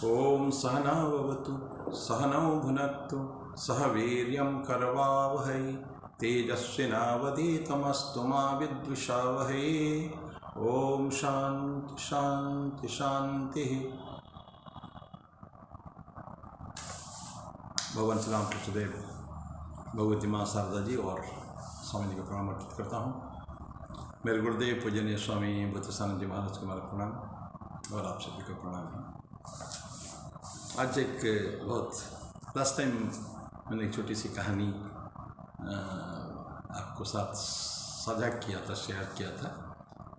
ओम सहना भवतु सहनौ भुनक्तु सह वीर्यं करवावहै तेजस्विनावधीतमस्तु मा विद्विषावहै। ओम शांति शांति शांति। भगवान श्री राम कृष्णदेव भगवती माँ शारदा जी और स्वामी जी को प्रणाम अर्पित करता हूँ। मेरे गुरुदेव पूजनीय स्वामी बुद्धसानंद जी महाराज को मेरा प्रणाम और आप सभी को प्रणाम है। आज एक बहुत लास्ट टाइम मैंने एक छोटी सी कहानी आपको साथ साझा किया था, शेयर किया था।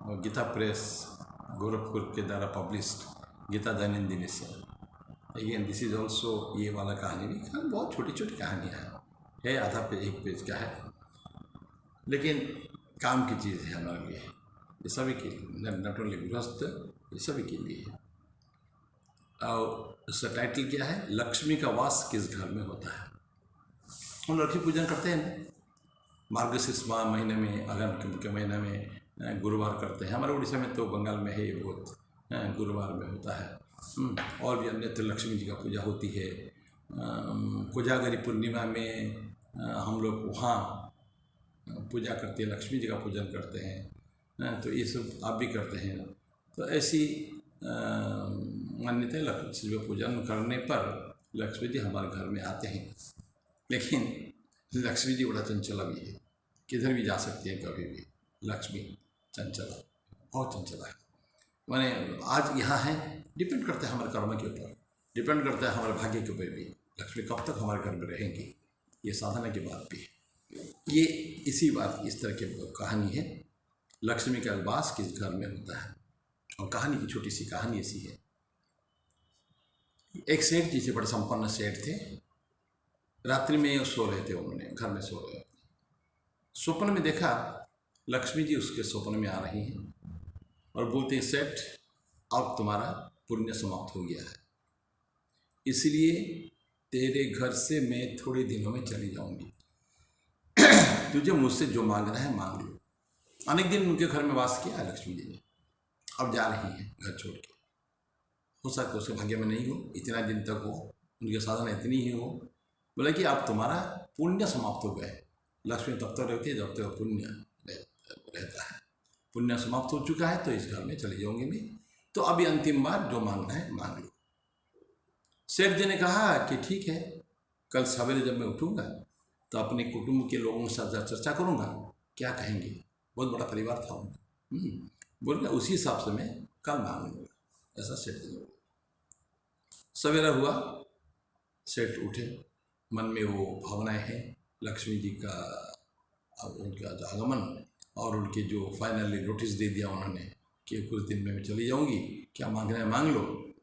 और गीता प्रेस गोरखपुर के द्वारा पब्लिश्ड गीता दैनंदिनी से अगेन दिस इज ऑल्सो ये वाला कहानी भी बहुत छोटी छोटी कहानियाँ है, आधा पेज एक पेज का है, लेकिन काम की चीज़ है हमारे लिए, ये सभी के लिए, नॉट ओनली गृहस्थ, ये सभी के लिए है। और उसका टाइटल क्या है? लक्ष्मी का वास किस घर में होता है। हम लक्ष्मी पूजन करते हैं ना, मार्गशीर्ष माह महीने में, अगन के महीने में गुरुवार करते हैं। हमारे उड़ीसा में तो बंगाल में है ये बहुत, गुरुवार में होता है। और भी अन्यत्र लक्ष्मी जी का पूजा होती है। कोजागरी पूर्णिमा में हम लोग वहाँ पूजा करते हैं, लक्ष्मी जी का पूजन करते हैं। तो ये सब आप भी करते हैं। तो ऐसी मान्यता है, लक्ष्मी पूजन करने पर लक्ष्मी जी हमारे घर में आते हैं। लेकिन लक्ष्मी जी बड़ा चंचला भी है, किधर भी जा सकती है कभी भी। लक्ष्मी चंचला, बहुत चंचला है। माने आज यहाँ है, डिपेंड करता है हमारे कर्म के ऊपर, डिपेंड करता है हमारे भाग्य के ऊपर भी। लक्ष्मी कब तक हमारे घर में रहेंगी, ये साधना की बात भी है। ये इसी बात, इस तरह की कहानी है, लक्ष्मी का वास किस घर में होता है। और कहानी की छोटी सी कहानी ऐसी है। एक सेठ जी थे, बड़े संपन्न सेठ थे। रात्रि में सो रहे थे, उन्होंने घर में सो रहे। स्वप्न में देखा लक्ष्मी जी उसके स्वप्न में आ रही हैं और बोलते हैं, सेठ अब तुम्हारा पुण्य समाप्त हो गया है, इसलिए तेरे घर से मैं थोड़े दिनों में चली जाऊंगी, तुझे मुझसे जो मांगना है मांग लो। अनेक दिन उनके घर में वास किया लक्ष्मी जी ने, अब जा रही हैं घर छोड़ के। हो सकता है उसके भाग्य में नहीं हो, इतना दिन तक हो, उनकी साधना इतनी ही हो। बोला कि अब तुम्हारा पुण्य समाप्त हो गए। लक्ष्मी तब तक रहती है जब तक पुण्य रहता है। पुण्य समाप्त हो चुका है, तो इस घर में चले जाऊंगी मैं, तो अभी अंतिम बार जो मांगना है मांग लो। सेठ जी ने कहा कि ठीक है, कल सवेरे जब मैं उठूंगा तो अपने कुटुंब के लोगों के साथ चर्चा करूंगा, क्या कहेंगे। बहुत बड़ा परिवार था उनका। बोल रहे उसी हिसाब से मैं कल मांग लूँगा, ऐसा सेठ जी ने बोला। सवेरा हुआ, सेठ उठे, मन में वो भावनाएं हैं लक्ष्मी जी का, उनका आगमन, और उनके जो फाइनली नोटिस दे दिया उन्होंने कि कुछ दिन में मैं चली जाऊंगी, क्या मांगना है मांग लो।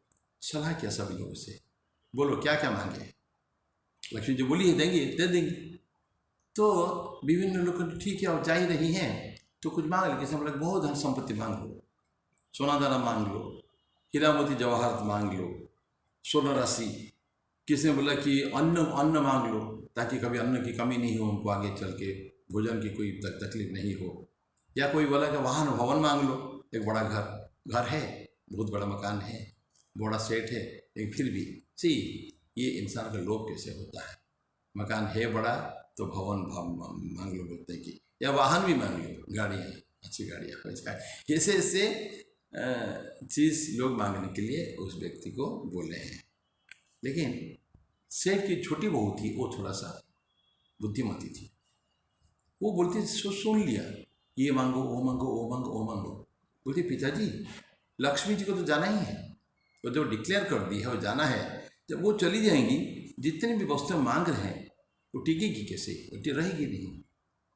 सलाह किया सभी लोगों से, बोलो क्या क्या मांगे। लक्ष्मी जी बोली है देंगे, दे देंगे। तो विभिन्न लोग ठीक है, और जा ही रही हैं तो कुछ मांग लो। किसी हम लोग बहुत धन संपत्ति मांग लो, सोना दाना मांग लो, हीरा मोती जवाहरात मांग लो, स्वर्ण राशि। किसी ने बोला कि अन्न मांग लो, ताकि कभी अन्न की कमी नहीं हो, उनको आगे चल के भोजन की कोई तकलीफ नहीं हो। या कोई बोला कि वाहन भवन मांग लो, एक बड़ा घर है, बहुत बड़ा मकान है, बड़ा सेट है, लेकिन फिर भी ये इंसान का लोभ कैसे होता है। मकान है बड़ा तो भवन मांग लो बोलते हैं कि, या वाहन भी मांग लो, गाड़ियाँ, अच्छी गाड़ियाँ, ऐसे चीज़ लोग मांगने के लिए उस व्यक्ति को बोले हैं। लेकिन सेठ की छोटी बहू थी, वो थोड़ा सा बुद्धिमती थी। वो बोलती सुन लिया, ये मांगो, वो मांगो, वो मांगो, वो मांगो। बोलती पिताजी लक्ष्मी जी को तो जाना ही है, वो जो डिक्लेयर कर दी है वो जाना है। जब वो चली जाएंगी, जितनी भी वस्तुएं मांग रहे हैं वो टिकेगी कैसे, वो रहेगी नहीं,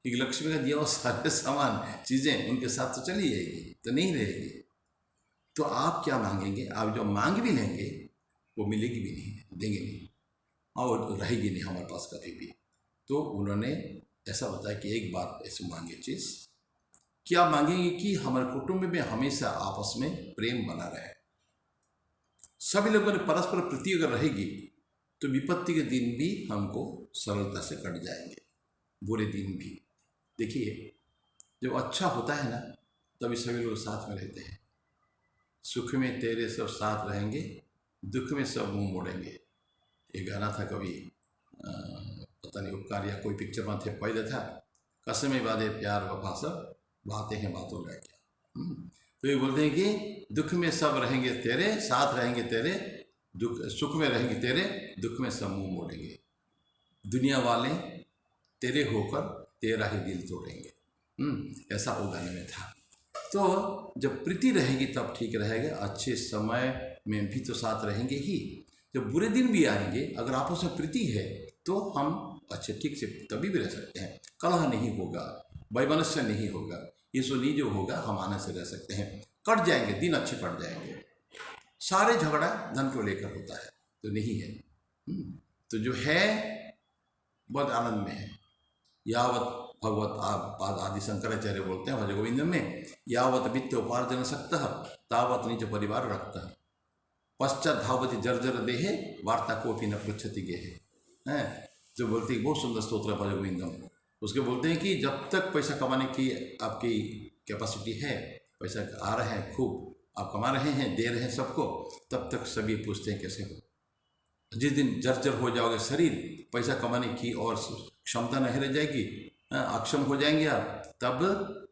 क्योंकि लक्ष्मी का दिया हुआ सारे सामान चीज़ें उनके साथ तो चली जाएगी, तो नहीं रहेगी। तो आप क्या मांगेंगे, आप जो मांग भी लेंगे वो मिलेगी भी नहीं, देंगे नहीं, और रहेगी नहीं हमारे पास कभी भी। तो उन्होंने ऐसा बताया कि एक बार ऐसे मांगे चीज़, कि आप मांगेंगे कि हमारे कुटुंब में हमेशा आपस में प्रेम बना रहे, सभी लोगों ने परस्पर प्रीति अगर रहेगी तो विपत्ति के दिन भी हमको सरलता से कट जाएंगे, बुरे दिन भी। देखिए जब अच्छा होता है ना, तभी सभी लोग साथ में रहते हैं। सुख में तेरे सब साथ रहेंगे, दुख में सब मुंह मोड़ेंगे। ये गाना था कभी पता नहीं उपकार या कोई पिक्चर में थे पहले था, कसमें वादे प्यार वफा सब बातें हैं बातों का क्या। तो ये बोलते हैं कि दुख में सब रहेंगे तेरे, साथ रहेंगे तेरे, दुख सुख में रहेंगे तेरे, दुख में सब मुंह मोड़ेंगे। दुनिया वाले तेरे होकर तेरा ही दिल तोड़ेंगे। ऐसा वो गाने में था। तो जब प्रीति रहेगी तब ठीक रहेगा, अच्छे समय में भी तो साथ रहेंगे ही। जब बुरे दिन भी आएंगे, अगर आपस में प्रीति है तो हम अच्छे ठीक से तभी भी रह सकते हैं। कलह नहीं होगा, वैमनस्य नहीं होगा, ये सुनी जो होगा हम आनंद से रह सकते हैं। कट जाएंगे दिन, अच्छे कट जाएंगे। सारे झगड़ा धन को लेकर होता है तो नहीं है। तो जो है बहुत आनंद में है। यावत भगवत पाद आदि शंकराचार्य बोलते हैं भज गोविंदम में, यावत वित्त उपार्जन शक्तः तावत निज परिवार रखता, पश्चात धावती जर्जर देहे वार्ता को भी न पृच्छति गेहे। हैं जो बोलते हैं, बहुत सुंदर स्तोत्र है भज गोविंदम। उसके बोलते हैं कि जब तक पैसा कमाने की आपकी कैपेसिटी है, पैसा आ रहे हैं खूब, आप कमा रहे हैं, दे रहे हैं सबको, तब तक सभी पूछते हैं कैसे हो। जिस दिन जर्जर हो जाओगे शरीर, पैसा कमाने की और क्षमता नहीं रह जाएगी, अक्षम हो जाएंगे आप, तब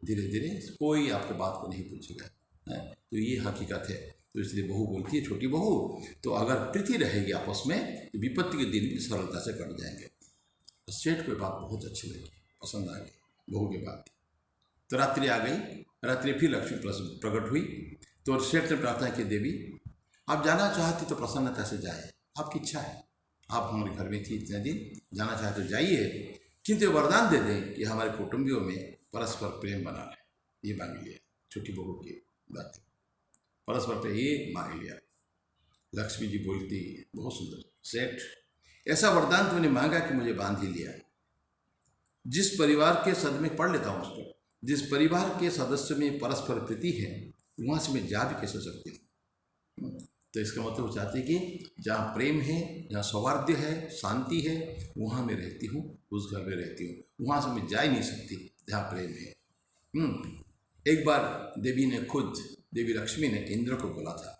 धीरे धीरे कोई आपके बात को नहीं पूछेगा। तो ये हकीकत है। तो इसलिए बहू बोलती है, छोटी बहू, तो अगर प्रीति रहेगी आपस में तो विपत्ति के दिन भी सरलता से कट जाएंगे। सेठ को बात बहुत अच्छी लगी, पसंद आ गई बहू की बात। तो रात्रि आ गई, रात्रि फिर लक्ष्मी प्रकट हुई। तो सेठ ने प्रार्थना की, देवी आप जाना चाहती तो प्रसन्नता से जाए, आपकी इच्छा है, आप हमारे घर में थी इतने दिन, जाना चाहते तो जाइए, किंतु वरदान दे दें कि हमारे कुटुंबियों में परस्पर प्रेम बना रहे। ये मांग लिया छोटी बहू की बात, परस्पर प्रेम ये मांग लिया। लक्ष्मी जी बोलती बहुत सुंदर, सेठ ऐसा वरदान तुमने मांगा कि मुझे बांध ही लिया। जिस परिवार के सदस्य में पढ़ लेता हूँ उसको, जिस परिवार के सदस्य में परस्पर प्रीति है वहाँ से मैं जा भी कैसे सकती हूँ। तो इसका मतलब वो चाहती है कि जहाँ प्रेम है, जहाँ सौहार्द है, शांति है, वहाँ मैं रहती हूँ, उस घर में रहती हूँ। वहाँ से मैं जा ही नहीं सकती जहाँ प्रेम है। एक बार देवी ने खुद, देवी लक्ष्मी ने इंद्र को बोला था,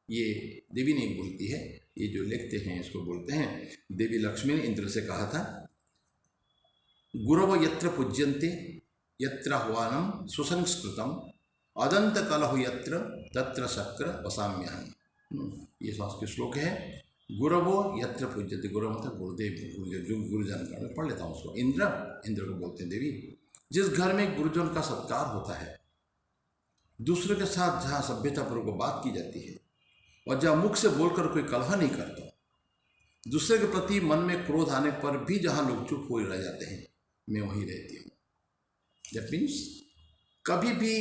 ये देवी नहीं बोलती है, ये जो लिखते हैं इसको बोलते हैं। देवी लक्ष्मी ने इंद्र से कहा था, गुरव यत्र पूज्यन्ते यत्र आह्वानम सुसंस्कृतम अदंत कलह यत्र तत्र शक्र वसाम्यहम्। ये संस्कृत श्लोक है। गुरवो यत्र पूज्यते, गुरु मतलब गुरुदेव, गुरुजन का, मैं पढ़ लेता हूँ उसको। इंद्र को बोलते हैं देवी, जिस घर में गुरुजन का सत्कार होता है, दूसरे के साथ जहाँ सभ्यतापूर्वक बात की जाती है और जहाँ मुख से बोलकर कोई कलह नहीं करता, दूसरे के प्रति मन में क्रोध आने पर भी जहाँ लोग चुप हो रह जाते हैं, मैं वहीं रहती हूँ। दैट मीन्स कभी भी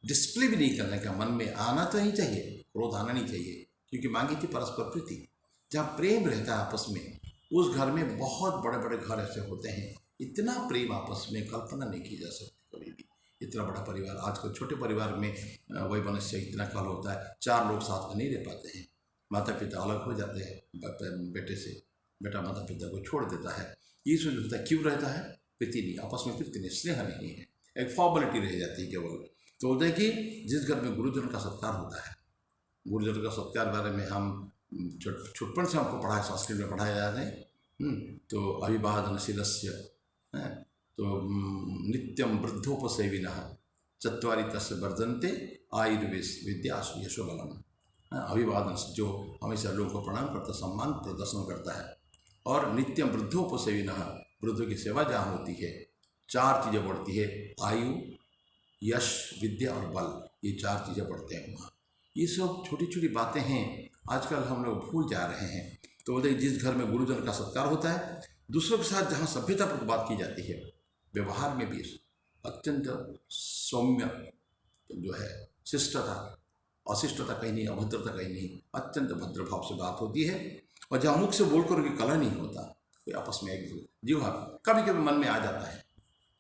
डिस्प्ले भी नहीं करने का, मन में आना तो नहीं चाहिए, क्रोध आना नहीं चाहिए, क्योंकि मांगी थी परस्पर प्रीति। जहाँ प्रेम रहता है आपस में, उस घर में बहुत बड़े बड़े घर ऐसे होते हैं, इतना प्रेम आपस में कल्पना नहीं की जा सकती कभी भी। इतना बड़ा परिवार, आजकल छोटे परिवार में वही मनुष्य इतना कल होता है, 4 लोग साथ में नहीं रह पाते हैं, माता पिता अलग हो जाते हैं बेटे से, बेटा माता पिता को छोड़ देता है। ये सोच होता है क्यों रहता है, प्रीति नहीं, आपस में प्रीति नहीं, स्नेह नहीं है, एक फॉर्मेलिटी रह जाती है केवल। तो बोलते हैं कि जिस घर में गुरुजन का सत्कार होता है, गुरुजन का सत्कार बारे में हम छुटपन से हमको पढ़ाया, संस्कृत में पढ़ाया जाता है। तो अभिवादनशीलस्य, तो नित्यम वृद्धोपसेविनः चत्वारि तस्य वर्धन्ते आयुर्विद्या यशोबलम। अभिवादन जो हमेशा लोगों को प्रणाम करता, सम्मान प्रदर्शन करता है। और नित्यम वृद्धोपसेविनः, वृद्धों की सेवा जहाँ होती है 4 चीज़ें बढ़ती है, आयु, यश, विद्या और बल, ये 4 चीज़ें बढ़ते हैं वहाँ। ये सब छोटी छोटी बातें हैं, आजकल हम लोग भूल जा रहे हैं। तो बोलते जिस घर में गुरुजन का सत्कार होता है, दूसरों के साथ जहाँ सभ्यतापूर्वक बात की जाती है, व्यवहार में भी अत्यंत सौम्य जो है, शिष्टता, अशिष्टता कहीं नहीं, अभद्रता कहीं नहीं, अत्यंत भद्र भाव से बात होती है। और जहाँ मुख से बोलकर के कलह नहीं होता, कोई आपस में एक जीव कभी कभी मन में आ जाता है।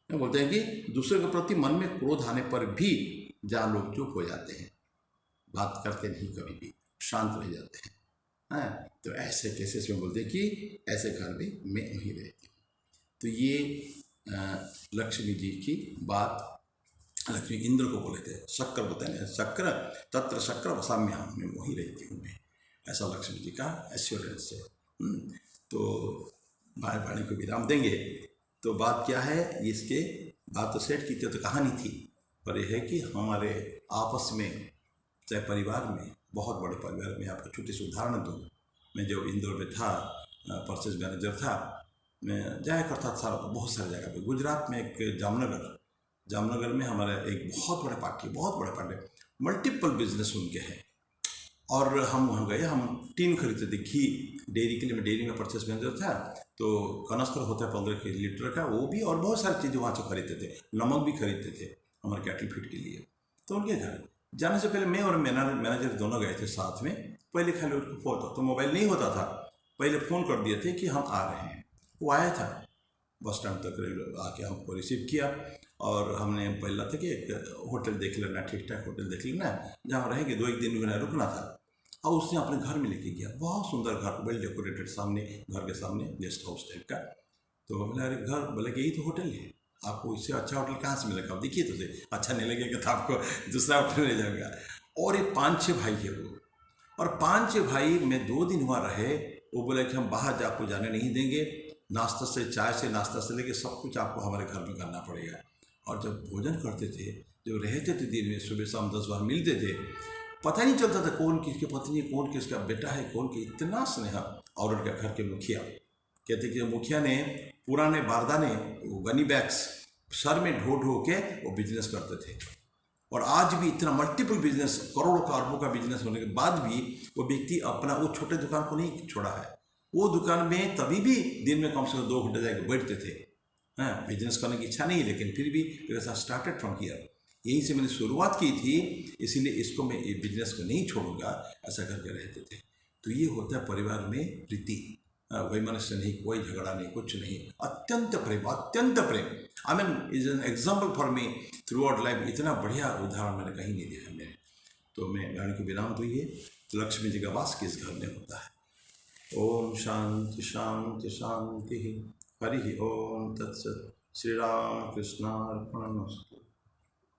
बोलते हैं कि दूसरे के प्रति मन में क्रोध आने पर भी जहाँ लोग चुप हो जाते हैं, बात करते नहीं, कभी भी शांत रह जाते हैं। तो ऐसे केसेस में बोलते हैं कि ऐसे घर में मैं वहीं रहती हूँ। तो ये लक्ष्मी जी की बात लक्ष्मी इंद्र को बोले थे, शक्र बताए, शक्र तत्र शक्र वसाम्यहम्, मैं वहीं रहती हूँ मैं। ऐसा लक्ष्मी जी का एश्योरेंस है। तो भाई वाणी को विराम देंगे। तो बात क्या है, इसके बात तो सेट की थी, तो कहानी थी, पर यह है कि हमारे आपस में, चाहे परिवार में, बहुत बड़े परिवार में, आपको छोटी सी उदाहरण दूँ। मैं जो इंदौर में था, परचेज मैनेजर था, मैं जाया करता था बहुत सारी जगह पे। गुजरात में एक जामनगर में हमारा एक बहुत बड़े पार्टी मल्टीपल बिजनेस उनके हैं। और हम वहाँ गए, हम टीन खरीदते थे घी डेयरी के लिए। मैं डेयरी में परचेस मैनेजर था, तो कनस्तर होता है 15 लीटर का, वो भी, और बहुत सारी चीज़ें वहाँ से खरीदते थे। नमक भी खरीदते थे हमारे कैटल फीड के लिए। तो उनके घर जाने से पहले मैं और मैनेजर दोनों गए थे साथ में। पहले खाली उसको फोन, तो मोबाइल नहीं होता था, पहले फ़ोन कर दिए थे कि हम आ रहे हैं। वो आया था, बस स्टैंड तक आके हमको रिसीव किया, और हमने पहला था कि एक होटल देख लेना, ठीक ठाक होटल देख लेना जहाँ रहेंगे, 2-1 दिन रुकना था। और उसने अपने घर में लेके गया, बहुत सुंदर घर, वेल डेकोरेटेड, सामने घर के सामने गेस्ट हाउस टाइप का। तो बोले अरे घर, बोले कि यही तो होटल है, आपको इससे अच्छा होटल कहाँ से मिलेगा, आप देखिए तो सही, अच्छा नहीं लगेगा तो आपको दूसरा होटल ले जाऊँगा। और ये 5-6 भाई है वो, और 5-6 भाई में 2 दिन वहाँ रहे। वो बोले कि हम बाहर आपको जाने नहीं देंगे, नाश्ता से, चाय से, नाश्ता से लेके सब कुछ आपको हमारे घर में करना पड़ेगा। और जब भोजन करते थे, जब रहते थे दिन में, सुबह शाम 10 बार मिलते थे, पता ही नहीं चलता था कौन किसकी पत्नी, कौन किसका बेटा है, कौन के, इतना स्नेह। और उनके घर के मुखिया कहते कि मुखिया ने पुराने बारदाने, वो गनी बैग्स सर में ढो ढो के वो बिजनेस करते थे। और आज भी इतना मल्टीपल बिजनेस, करोड़ों का, अरबों का बिजनेस होने के बाद भी वो व्यक्ति अपना वो छोटे दुकान को नहीं छोड़ा है। वो दुकान में तभी भी दिन में कम से कम 2 घंटे जाकर बैठते थे। हाँ, बिजनेस करने की इच्छा नहीं, लेकिन फिर भी because I started from here, यहीं से मैंने शुरुआत की थी, इसीलिए इसको मैं, ये बिजनेस को नहीं छोड़ूंगा, ऐसा करके रहते थे। तो ये होता है परिवार में प्रीति, वैमनस्य नहीं, कोई झगड़ा नहीं, कुछ नहीं, अत्यंत प्रेम, अत्यंत प्रेम। I mean is an example for me throughout life. इतना बढ़िया उदाहरण मैंने कहीं नहीं देखा मैंने। तो मैं गाने को विराम दूँ। लक्ष्मी जी का वास किस घर में होता है। ओम शांति शांति शांति। हरि ओम तत्सत। श्री राम कृष्णार्पणमस्तु।